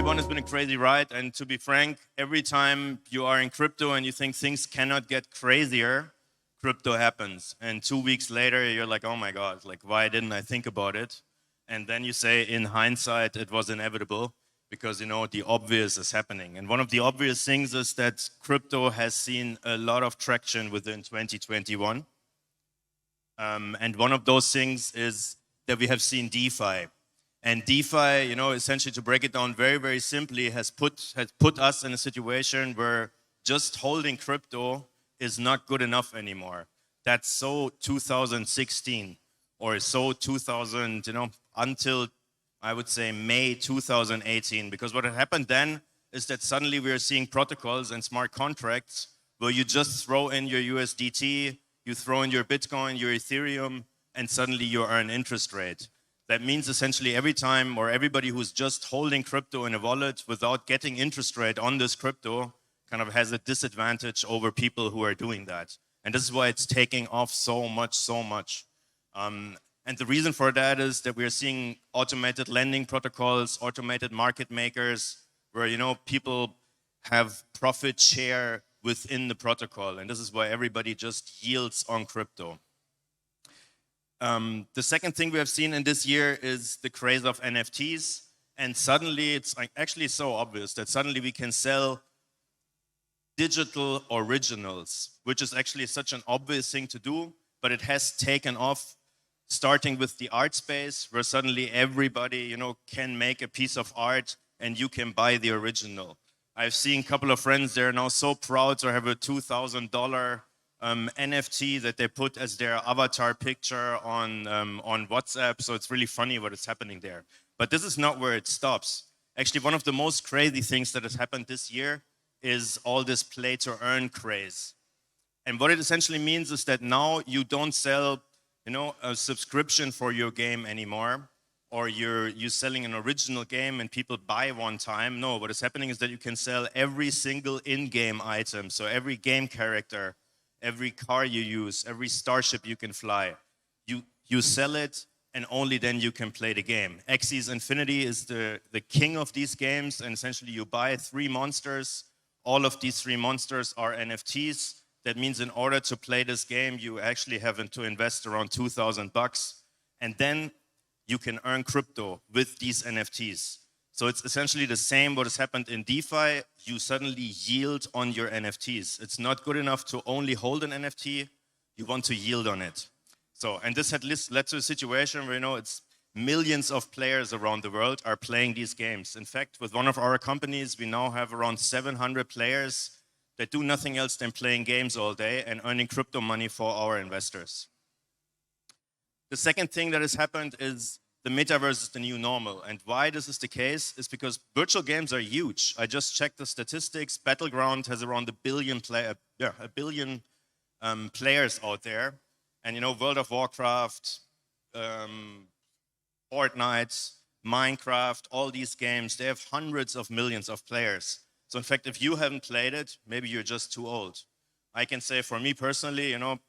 2021 has been a crazy ride, and to be frank, every time you are in crypto and you think things cannot get crazier, crypto happens. And 2 weeks later, you're like, oh my God, like, why didn't I think about it? And then you say, in hindsight, it was inevitable because, you know, the obvious is happening. And one of the obvious things is that crypto has seen a lot of traction within 2021. And one of those things is that we have seen DeFi. And DeFi, you know, essentially to break it down very, very simply, has put us in a situation where just holding crypto is not good enough anymore. That's so 2016 or so 2000, you know, until I would say May 2018. Because what had happened then is that suddenly we are seeing protocols and smart contracts where you just throw in your USDT, you throw in your Bitcoin, your Ethereum, and suddenly you earn interest rate. That means essentially every time or everybody who's just holding crypto in a wallet without getting interest rate on this crypto kind of has a disadvantage over people who are doing that. And this is why it's taking off so much. And the reason for that is that we're seeing automated lending protocols, automated market makers, where, you know, people have profit share within the protocol. And this is why everybody just yields on crypto. The second thing we have seen in this year is the craze of NFTs. And suddenly it's actually so obvious that suddenly we can sell digital originals, which is actually such an obvious thing to do, but it has taken off, starting with the art space, where suddenly everybody, you know, can make a piece of art and you can buy the original. I've seen a couple of friends, they're now so proud to have a $2,000 NFT that they put as their avatar picture on WhatsApp. So it's really funny what is happening there. But this is not where it stops. Actually, one of the most crazy things that has happened this year is all this play to earn craze. And what it essentially means is that now you don't sell, you know, a subscription for your game anymore, or you're selling an original game and people buy one time. No, what is happening is that you can sell every single in-game item. So every game character, every car you use, every starship you can fly, you sell it, and only then you can play the game. Axie's Infinity is the king of these games, and essentially you buy 3 monsters. All of these 3 monsters are NFTs. That means in order to play this game, you actually have to invest around $2,000, and then you can earn crypto with these NFTs. So it's essentially the same what has happened in DeFi. You suddenly yield on your NFTs. It's not good enough to only hold an NFT. You want to yield on it. So, and this had led to a situation where, you know, it's millions of players around the world are playing these games. In fact, with one of our companies, we now have around 700 players that do nothing else than playing games all day and earning crypto money for our investors. The second thing that has happened is the metaverse is the new normal. And why this is the case is because virtual games are huge. I just checked the statistics. Battleground has around a billion players out there. And, you know, World of Warcraft, Fortnite, Minecraft, all these games, they have hundreds of millions of players. So in fact, if you haven't played it, maybe you're just too old. I can say for me personally, you know,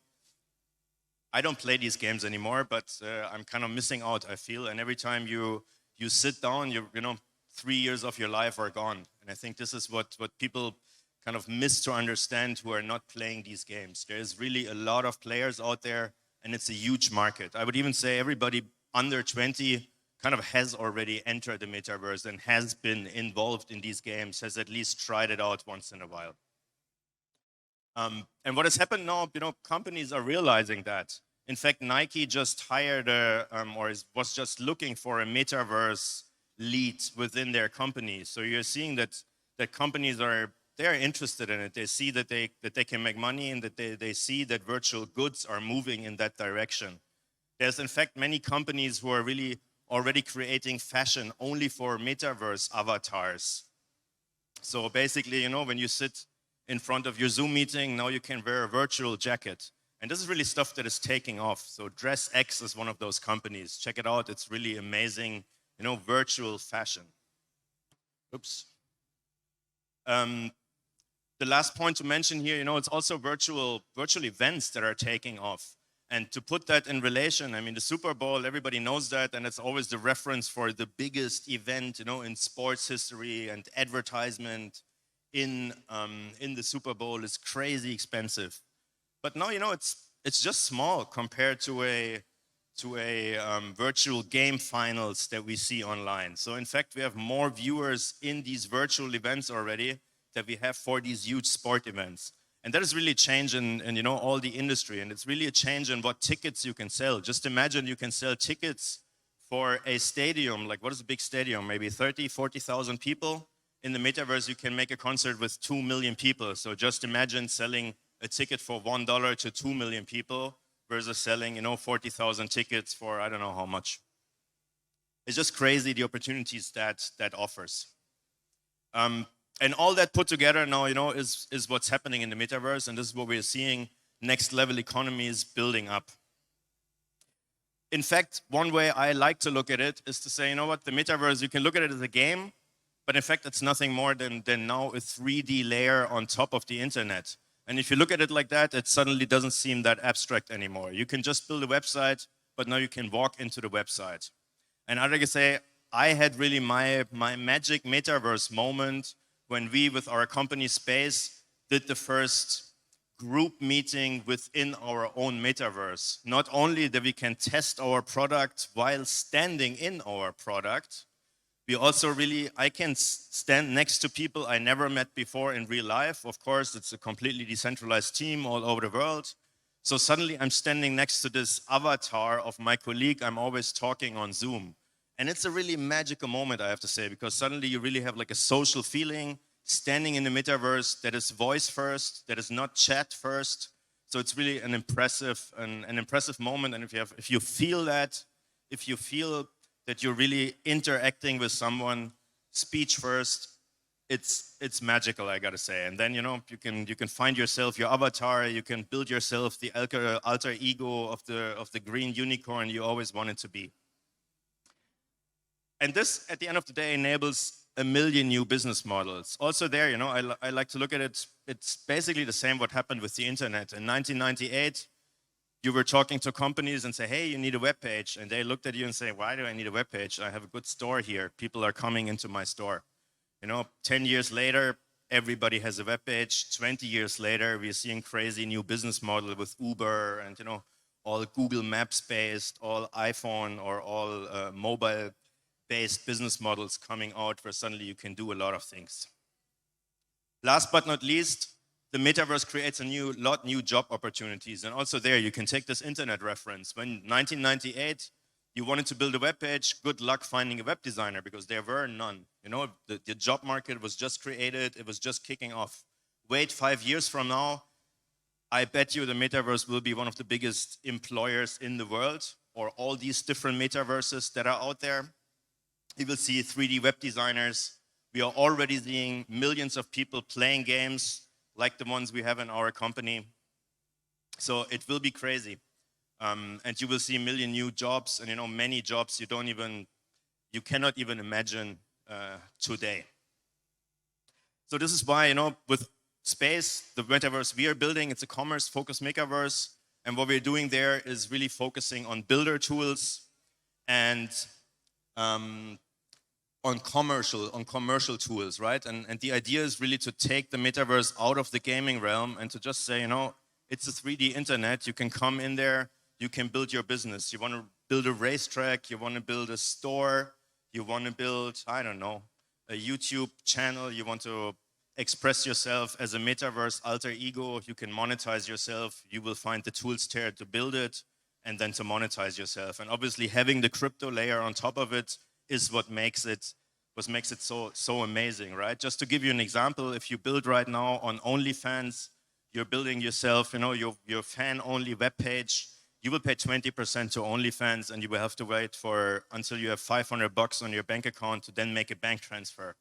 I don't play these games anymore, but I'm kind of missing out, I feel. And every time you sit down, you know, 3 years of your life are gone. And I think this is what people kind of miss to understand who are not playing these games. There's really a lot of players out there, and it's a huge market. I would even say everybody under 20 kind of has already entered the metaverse and has been involved in these games, has at least tried it out once in a while. And what has happened now, you know, companies are realizing that. In fact, Nike just hired was just looking for a metaverse lead within their company. So you're seeing that companies they're interested in it. They see that they can make money, and that they see that virtual goods are moving in that direction. There's in fact many companies who are really already creating fashion only for metaverse avatars. So basically, you know, when you sit in front of your Zoom meeting, now you can wear a virtual jacket. And this is really stuff that is taking off. So DressX is one of those companies. Check it out. It's really amazing, you know, virtual fashion. Oops. The last point to mention here, you know, it's also virtual events that are taking off. And to put that in relation, I mean, the Super Bowl, everybody knows that, and it's always the reference for the biggest event, you know, in sports history, and advertisement in the Super Bowl is crazy expensive. But now, you know, it's just small compared to a virtual game finals that we see online. So in fact, we have more viewers in these virtual events already than we have for these huge sport events. And that is really a change in you know, all the industry. And it's really a change in what tickets you can sell. Just imagine you can sell tickets for a stadium. Like, what is a big stadium? Maybe 30, 40,000 people. In the metaverse, you can make a concert with 2 million people. So just imagine selling a ticket for $1 to 2 million people versus selling, you know, 40,000 tickets for I don't know how much. It's just crazy the opportunities that offers. And all that put together now, you know, is what's happening in the metaverse, and this is what we're seeing next level economies building up. In fact, one way I like to look at it is to say, you know what, the metaverse, you can look at it as a game, but in fact, it's nothing more than now a 3D layer on top of the internet. And if you look at it like that, it suddenly doesn't seem that abstract anymore. You can just build a website, but now you can walk into the website. And I like to say, I had really my magic metaverse moment when we, with our company Space, did the first group meeting within our own metaverse. Not only that we can test our product while standing in our product, we also really, I can stand next to people I never met before in real life. Of course, it's a completely decentralized team all over the world. So suddenly I'm standing next to this avatar of my colleague I'm always talking on Zoom. And it's a really magical moment, I have to say, because suddenly you really have like a social feeling standing in the metaverse that is voice first, that is not chat first. So it's really an impressive moment. And if you feel that, if you feel that you're really interacting with someone, speech first, it's magical, I gotta say. And then, you know, you can find yourself, your avatar, you can build yourself the alter ego of the green unicorn you always wanted to be. And this, at the end of the day, enables 1 million new business models. Also there, you know, I like to look at it, it's basically the same what happened with the internet. In 1998, you were talking to companies and say, hey, you need a web page. And they looked at you and say, why do I need a web page? I have a good store here. People are coming into my store. You know, 10 years later, everybody has a web page. 20 years later, we're seeing crazy new business model with Uber and, you know, all Google Maps based, all iPhone or all mobile based business models coming out where suddenly you can do a lot of things. Last but not least, the metaverse creates a lot new job opportunities. And also there, you can take this internet reference. When 1998, you wanted to build a web page, good luck finding a web designer because there were none. You know, the job market was just created, it was just kicking off. Wait 5 years from now, I bet you the metaverse will be one of the biggest employers in the world, or all these different metaverses that are out there. You will see 3D web designers. We are already seeing millions of people playing games like the ones we have in our company. So it will be crazy. And you will see 1 million new jobs, and you know, many jobs you cannot even imagine today. So this is why, you know, with Space, the metaverse we are building, it's a commerce-focused metaverse. And what we're doing there is really focusing on builder tools and on commercial tools, right? And the idea is really to take the metaverse out of the gaming realm and to just say, you know, it's a 3D internet. You can come in there, you can build your business. You want to build a racetrack, you want to build a store, you want to build, I don't know, a YouTube channel, you want to express yourself as a metaverse alter ego, you can monetize yourself, you will find the tools there to build it and then to monetize yourself. And obviously having the crypto layer on top of it is what makes it so amazing, right? Just to give you an example, if you build right now on OnlyFans, you're building yourself, you know, your fan-only web page, you will pay 20% to OnlyFans and you will have to wait until you have $500 on your bank account to then make a bank transfer.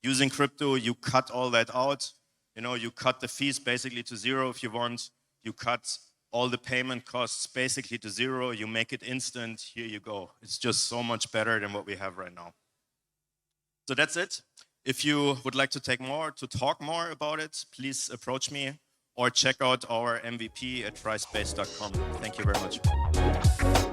Using crypto, you cut all that out. You know, you cut the fees basically to zero if you want. You cut all the payment costs basically to zero. You make it instant. Here you go. It's just so much better than what we have right now. So that's it. If you would like to talk more about it, please approach me. or check out our MVP at tryspace.com. Thank you very much.